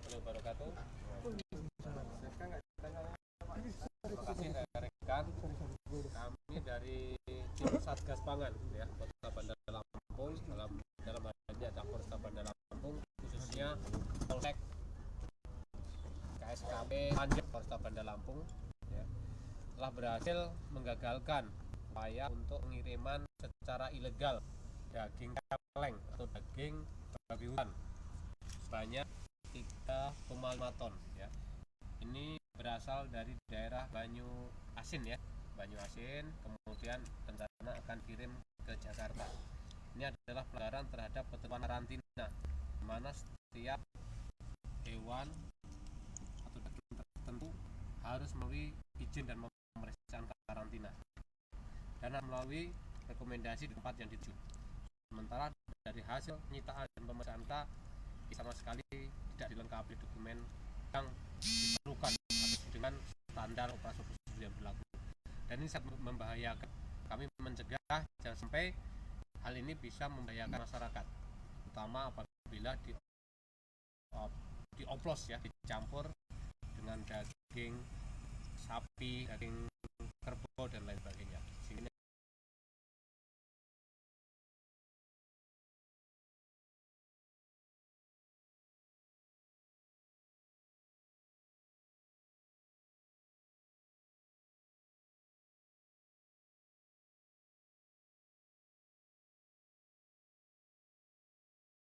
warahmatullahi wabarakatuh. Terima kasih rekan-rekan. Kami dari tim Satgas Pangan ya Kota Bandar Lampung dalam hal ini ada Polresta Bandar Lampung, khususnya Polsek KSKP Panjang Polresta Bandar Lampung ya, telah berhasil menggagalkan upaya untuk pengiriman secara ilegal daging celeng atau daging babi hutan sebanyak 3,5 ton ya. Ini berasal dari daerah Banyu Asin ya, Banyu Asin, kemudian rencana akan kirim ke Jakarta. Ini adalah pelanggaran terhadap ketentuan karantina, di mana setiap hewan atau daging tertentu harus melalui izin dan pemeriksaan karantina dan melalui rekomendasi di tempat yang dituju. Sementara dari hasil penyitaan dan pemeriksaan sama sekali tidak dilengkapi dokumen yang diperlukan dengan standar operasi prosedur yang berlaku, dan ini sangat membahayakan. Kami mencegah jangan sampai hal ini bisa membahayakan masyarakat, terutama apabila dioplos ya, dicampur dengan daging sapi, daging